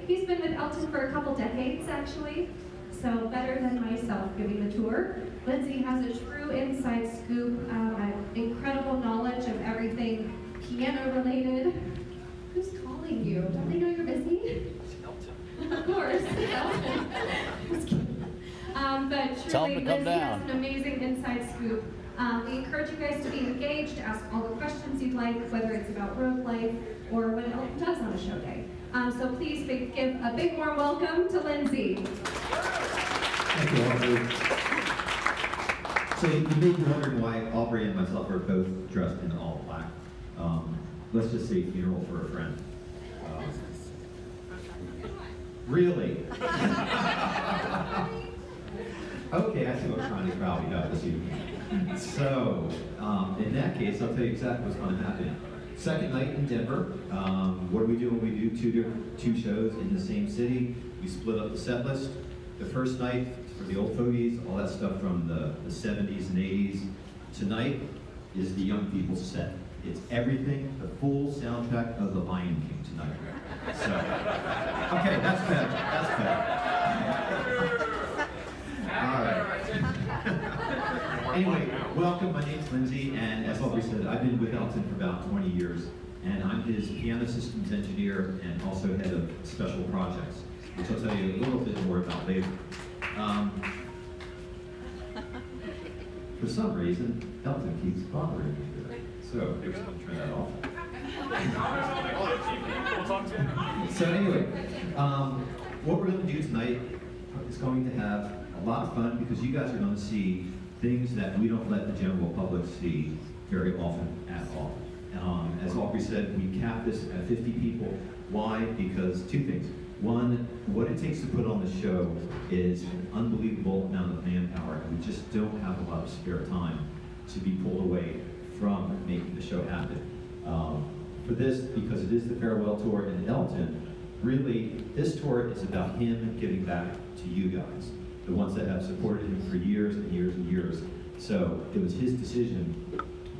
He's been with Elton for a couple decades, actually, so better than myself giving the tour. Lindsay has a true inside scoop, incredible knowledge of everything piano-related. Who's calling you? Don't they know you're busy? It's Elton. Of course, Elton. Just kidding. But truly, Lindsay has an amazing inside scoop. We encourage you guys to be engaged, to ask all the questions you'd like, whether it's about road life or what Elton does on a show day. So please give a big warm welcome to Lindsay. Thank you, Aubrey. So you may be wondering why Aubrey and myself are both dressed in all black. Let's just say funeral for a friend. Really? Okay, I see what kind of crowd we got this evening. So, in that case, I'll tell you exactly what's going to happen. Second night in Denver. What do we do when we do two shows in the same city? We split up the set list. The first night, for the old fogies, all that stuff from the 70s and 80s. Tonight is the young people's set. It's everything, the full soundtrack of The Lion King tonight. So, okay, that's better. That's better. All right. Anyway, welcome. My name's Lindsay, and as Aubrey said, I've been with Elton for about 20 years, and I'm his piano systems engineer and also head of special projects, which I'll tell you a little bit more about later. For some reason, Elton keeps bothering me today, so I'm going to turn that off. So anyway, what we're going to do tonight is going to have a lot of fun because you guys are going to see things that we don't let the general public see very often at all. As Aubrey said, we cap this at 50 people. Why? Because two things. One, what it takes to put on the show is an unbelievable amount of manpower. We just don't have a lot of spare time to be pulled away from making the show happen. For this, because it is the farewell tour in Elton, really, this tour is about him giving back to you guys, the ones that have supported him for years and years and years. So it was his decision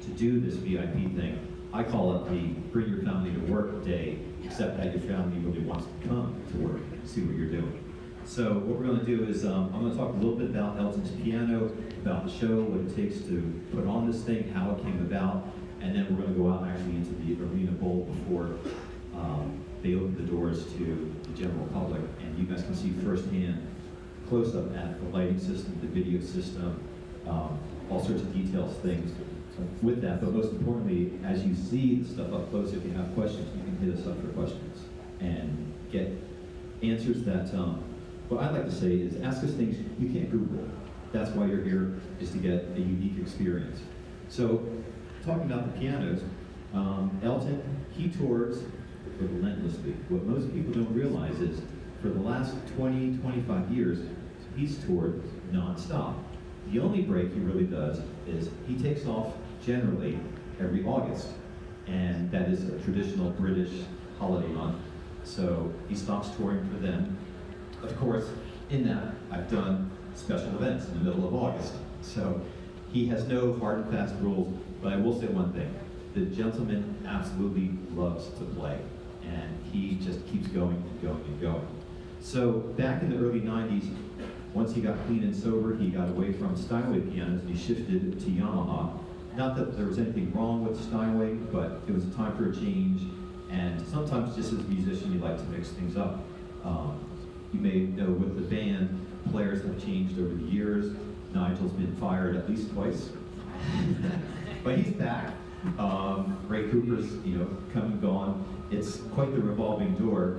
to do this VIP thing. I call it the bring your family to work day, except that your family really wants to come to work and see what you're doing. So what we're going to do is I'm going to talk a little bit about Elton's piano, about the show, what it takes to put on this thing, how it came about, and then we're going to go out actually into the Arena Bowl before they open the doors to the general public, and you guys can see firsthand, close up at the lighting system, the video system, all sorts of details, things with that. But most importantly, as you see the stuff up close, if you have questions, you can hit us up for questions and get answers that, what I'd like to say is ask us things you can't Google. That's why you're here, is to get a unique experience. So, talking about the pianos, Elton, he tours relentlessly. What most people don't realize is for the last 20, 25 years, he's toured non-stop. The only break he really does is he takes off generally every August, and that is a traditional British holiday month. So he stops touring for them. Of course, in that, I've done special events in the middle of August. So he has no hard and fast rules, but I will say one thing. The gentleman absolutely loves to play, and he just keeps going and going and going. So back in the early 90s, once he got clean and sober, he got away from Steinway pianos and he shifted to Yamaha. Not that there was anything wrong with Steinway, but it was a time for a change. And sometimes just as a musician, you like to mix things up. You may know with the band, players have changed over the years. Nigel's been fired at least twice. But he's back. Ray Cooper's, come and gone. It's quite the revolving door.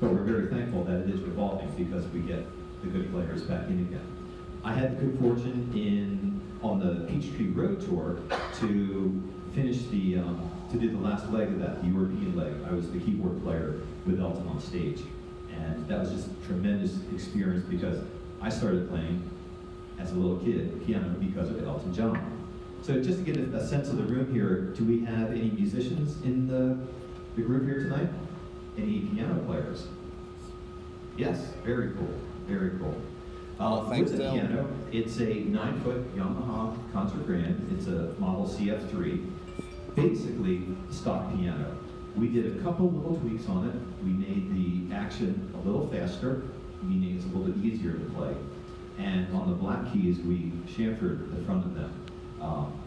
But we're very thankful that it is revolving because we get the good players back in again. I had the good fortune on the Peachtree Road Tour to finish to do the last leg of that, the European leg. I was the keyboard player with Elton on stage. And that was just a tremendous experience because I started playing as a little kid piano because of Elton John. So just to get a sense of the room here, do we have any musicians in the group here tonight? Any piano players? Yes, very cool, very cool. Thanks, with the Del. piano, it's a 9-foot Yamaha Concert Grand. It's a model CF3, basically stock piano. We did a couple little tweaks on it. We made the action a little faster, meaning it's a little bit easier to play. And on the black keys, we chamfered the front of them,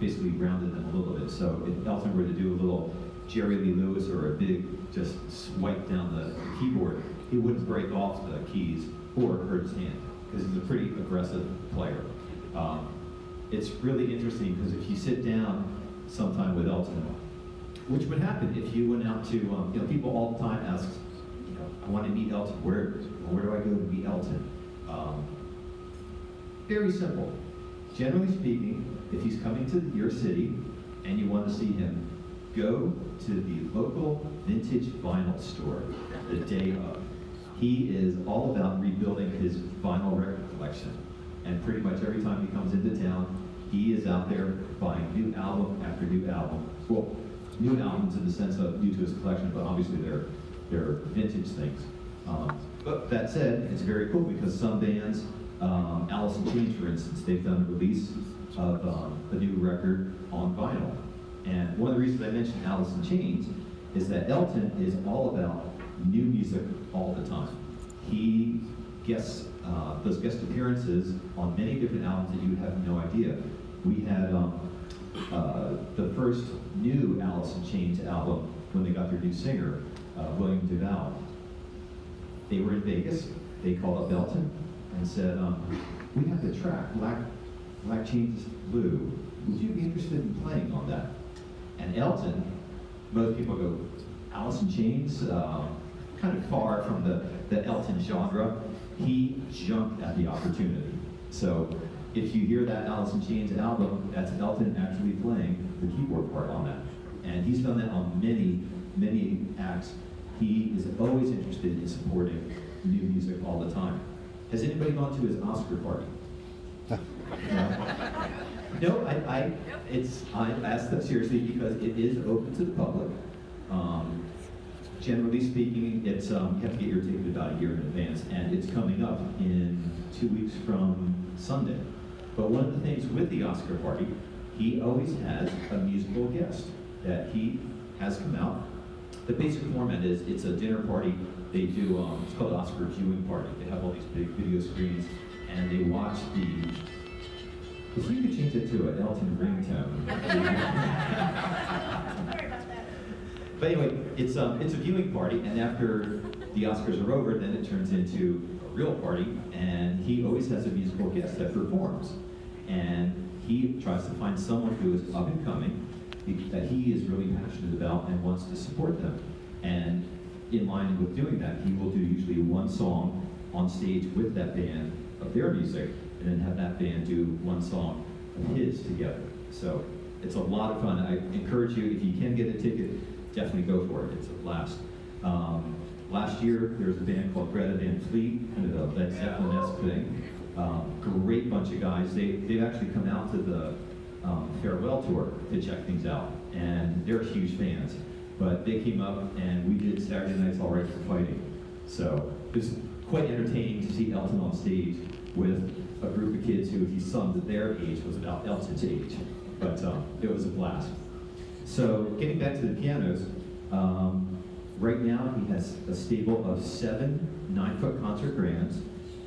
basically rounded them a little bit. So if Elton were to do a little Jerry Lee Lewis or a big just swipe down the keyboard, it wouldn't break off the keys or hurt his hand, because he's a pretty aggressive player. It's really interesting because if you sit down sometime with Elton, which would happen if you went out to, people all the time ask, I want to meet Elton, where do I go to meet Elton? Very simple. Generally speaking, if he's coming to your city and you want to see him, go to the local vintage vinyl store the day of. He is all about rebuilding his vinyl record collection. And pretty much every time he comes into town, he is out there buying new album after new album. Well, new albums in the sense of new to his collection, but obviously they're vintage things. But that said, it's very cool because some bands, Alice in Chains, for instance, they've done a release of a new record on vinyl. And one of the reasons I mentioned Alice in Chains is that Elton is all about new music all the time. He does guest appearances on many different albums that you would have no idea. We had the first new Alice in Chains album when they got their new singer, William DuVall. They were in Vegas. They called up Elton and said, we have the track, Black Chains Blue. Would you be interested in playing on that? And Elton, most people go, Alice in Chains, kind of far from the Elton genre. He jumped at the opportunity. So if you hear that Alice in Chains album, that's Elton actually playing the keyboard part on that. And he's done that on many, many acts. He is always interested in supporting new music all the time. Has anybody gone to his Oscar party? No, I asked that seriously because it is open to the public. Generally speaking, it's you have to get your ticket about a year in advance, and it's coming up in 2 weeks from Sunday. But one of the things with the Oscar party, he always has a musical guest that he has come out. The basic format is it's a dinner party. They do it's called Oscar viewing party. They have all these big video screens, and they watch the. If you could change it to an Elton ringtone. But anyway, it's a viewing party, and after the Oscars are over, then it turns into a real party, and he always has a musical guest that performs. And he tries to find someone who is up and coming, that he is really passionate about and wants to support them. And in line with doing that, he will do usually one song on stage with that band of their music, and then have that band do one song of his together. So it's a lot of fun. I encourage you, if you can get a ticket, definitely go for it. It's a blast. Last year, there was a band called Greta Van Fleet, kind of a Led Zeppelin-esque thing. Great bunch of guys. They've actually come out to the farewell tour to check things out, and they're huge fans. But they came up, and we did Saturday Night's All Right for Fighting. So it was quite entertaining to see Elton on stage with a group of kids who, if you summed at their age, was about Elton's age. But it was a blast. So getting back to the pianos, right now he has a stable of 7 9-foot concert grands,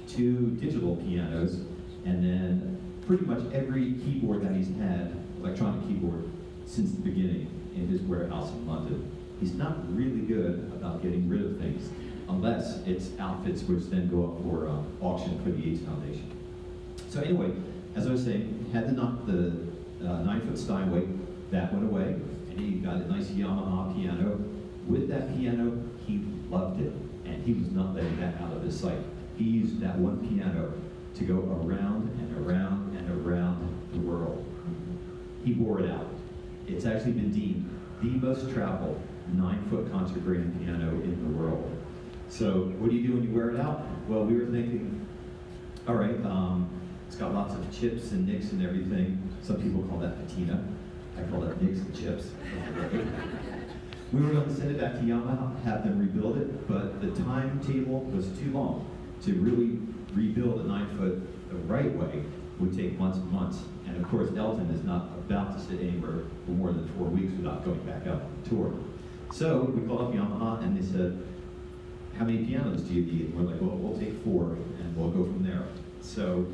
2 digital pianos, and then pretty much every keyboard that he's had, electronic keyboard, since the beginning in his warehouse in London. He's not really good about getting rid of things, unless it's outfits which then go up for auction for the AIDS Foundation. So anyway, as I was saying, had the 9-foot Steinway, that went away, and he got a nice Yamaha piano. With that piano, he loved it, and he was not letting that out of his sight. He used that one piano to go around and around and around the world. He wore it out. It's actually been deemed the most traveled 9-foot concert grand piano in the world. So what do you do when you wear it out? Well, we were thinking, all right, it's got lots of chips and nicks and everything. Some people call that patina. I call that nicks and chips. We were going to send it back to Yamaha, have them rebuild it, but the timetable was too long. To really rebuild a 9-foot the right way would take months and months. And of course, Elton is not about to sit anywhere for more than 4 weeks without going back out on tour. So we called up Yamaha and they said, how many pianos do you need? And we're like, well, we'll take 4 and we'll go from there. So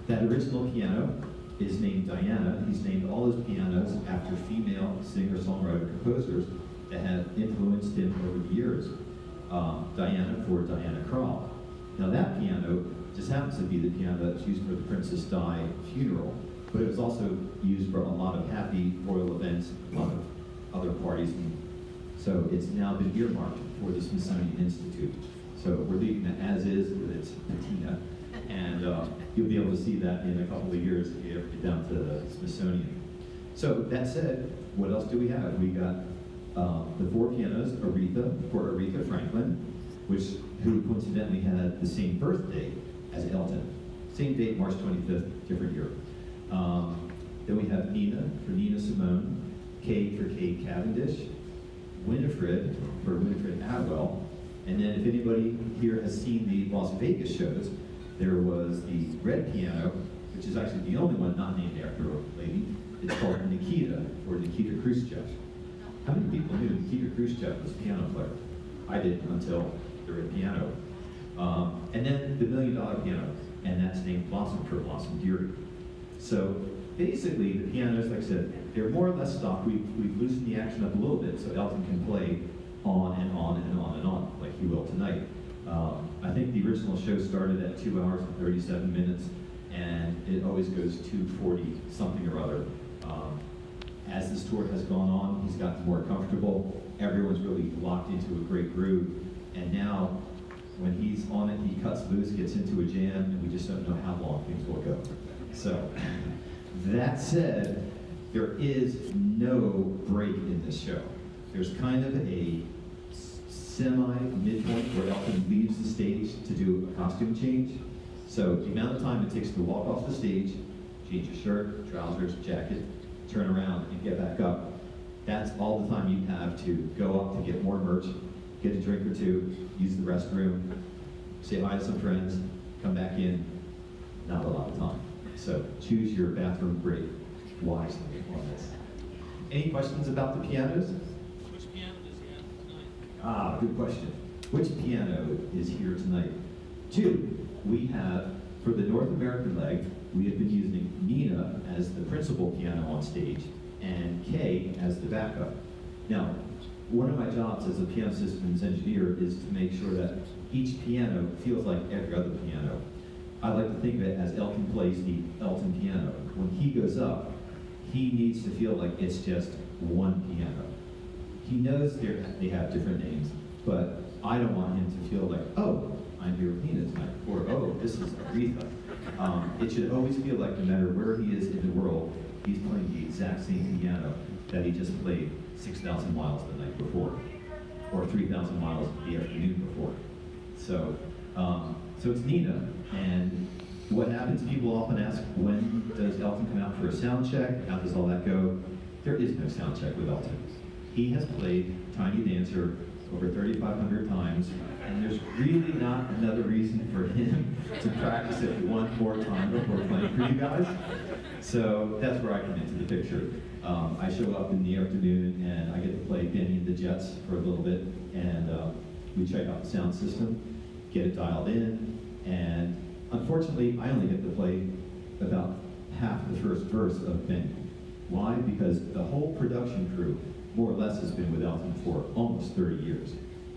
that original piano is named Diana. He's named all his pianos after female singer-songwriter composers that have influenced him over the years. Diana for Diana Krall. Now that piano just happens to be the piano that's used for the Princess Di funeral, but it was also used for a lot of happy royal events, a lot of other parties. And so it's now been earmarked for the Smithsonian Institute. So we're leaving it as is with its patina, and you'll be able to see that in a couple of years if you ever get down to the Smithsonian. So that said, what else do we have? We got the 4 pianos, Aretha, for Aretha Franklin, who coincidentally had the same birthday as Elton. Same date, March 25th, different year. Then we have Nina for Nina Simone, Kay for Kay Cavendish, Winifred for Winifred Atwell, and then if anybody here has seen the Las Vegas shows, there was the red piano, which is actually the only one not named after a lady. It's called Nikita, or Nikita Khrushchev. How many people knew Nikita Khrushchev was a piano player? I didn't until the red piano. And then the $1 million piano, and that's named Blossom for Blossom Dearie. So basically, the pianos, like I said, they're more or less stock. We've loosened the action up a little bit so Elton can play on and on and on and on, like he will tonight. I think the original show started at 2 hours and 37 minutes, and it always goes 2:40 something or other. As this tour has gone on, he's gotten more comfortable. Everyone's really locked into a great groove, and now when he's on it, he cuts loose, gets into a jam, and we just don't know how long things will go. So, that said, there is no break in this show. There's kind of a semi-midpoint where Elton leaves the stage to do a costume change. So the amount of time it takes to walk off the stage, change your shirt, trousers, jacket, turn around and get back up, that's all the time you have to go up to get more merch, get a drink or two, use the restroom, say hi to some friends, come back in. Not a lot of time. So choose your bathroom break wisely on this. Any questions about the pianos? Which piano does he have tonight? Ah, good question. Which piano is here tonight? 2. We have, for the North American leg, we have been using Nina as the principal piano on stage and Kay as the backup. Now, one of my jobs as a piano systems engineer is to make sure that each piano feels like every other piano. I like to think of it as Elton plays the Elton piano. When he goes up, he needs to feel like it's just one piano. He knows they have different names, but I don't want him to feel like, oh, I'm here with Nina tonight, or oh, this is Aretha. It should always feel like no matter where he is in the world, he's playing the exact same piano that he just played 6,000 miles the night before, or 3,000 miles the afternoon before. So it's Nina, and what happens, people often ask, when does Elton come out for a sound check? How does all that go? There is no sound check with Elton. He has played Tiny Dancer over 3,500 times, and there's really not another reason for him to practice it one more time before playing for you guys. So that's where I come into the picture. I show up in the afternoon and I get to play Benny and the Jets for a little bit, and we check out the sound system, get it dialed in, and unfortunately I only get to play about half the first verse of Benny. Why? Because the whole production crew more or less has been with Elton for almost 30 years.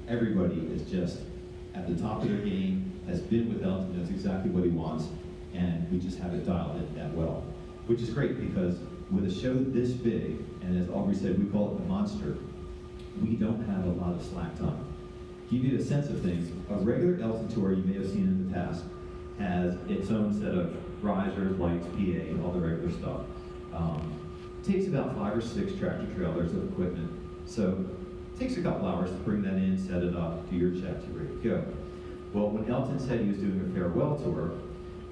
Everybody is just at the top of their game, has been with Elton, knows exactly what he wants, and we just have it dialed in that well. Which is great because with a show this big, and as Aubrey said, we call it the monster, we don't have a lot of slack time. To give you a sense of things, a regular Elton tour you may have seen in the past has its own set of risers, lights, PA, all the regular stuff. It takes about 5 or 6 tractor trailers of equipment. So it takes a couple hours to bring that in, set it up, do your checks, you're ready to go. Well, when Elton said he was doing a farewell tour,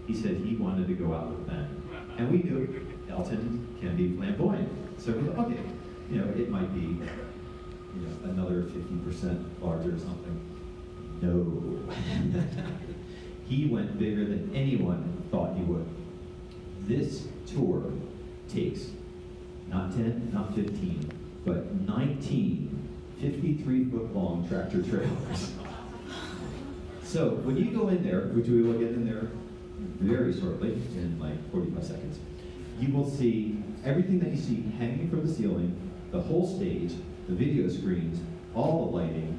he said he wanted to go out with a bang. And we knew Elton can be flamboyant. So we thought, okay, it might be, another 50% larger or something. No. He went bigger than anyone thought he would. This tour takes not 10, not 15, but 19 53-foot-long tractor trailers. So when you go in there, which we will get in there very shortly, in like 45 seconds, you will see everything that you see hanging from the ceiling, the whole stage, the video screens, all the lighting,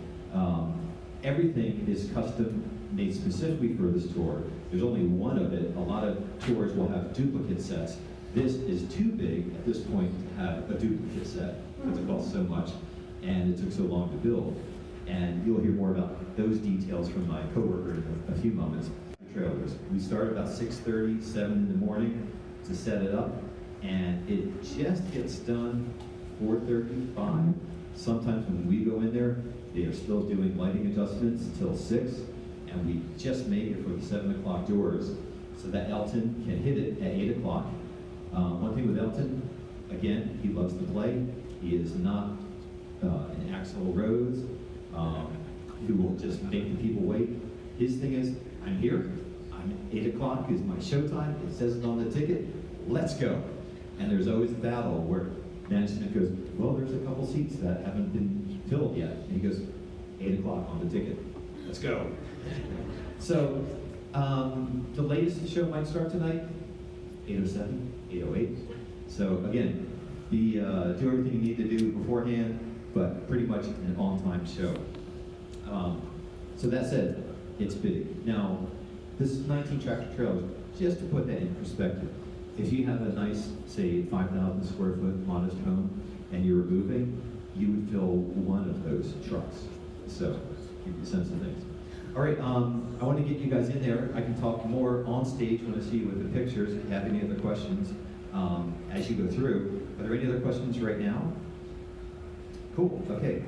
everything is custom made specifically for this tour. There's only one of it. A lot of tours will have duplicate sets. This is too big at this point to have a duplicate set because it costs so much and it took so long to build. And you'll hear more about those details from my coworker in a few moments. The trailers. We start about 6:30, 7 in the morning to set it up, and it just gets done 4:30, 5. Sometimes when we go in there, they are still doing lighting adjustments until 6, and we just made it for the 7 o'clock doors so that Elton can hit it at 8 o'clock. One thing with Elton, again, he loves to play. He is not an Axl Rose who will just make the people wait. His thing is, I'm here, 8 o'clock is my showtime, it says it on the ticket, let's go. And there's always a battle where management goes, well, there's a couple seats that haven't been filled yet. And he goes, 8 o'clock on the ticket, let's go. So, the latest the show might start tonight, 8:07, 8:08. So again, do everything you need to do beforehand, but pretty much an on-time show. So that said, it's big. Now, this is 19 tractor trailers, just to put that in perspective. If you have a nice, say, 5,000 square foot modest home and you're moving, you would fill one of those trucks. So, give you a sense of things. All right, I want to get you guys in there. I can talk more on stage when I see you with the pictures. If you have any other questions as you go through. Are there any other questions right now? Cool, okay.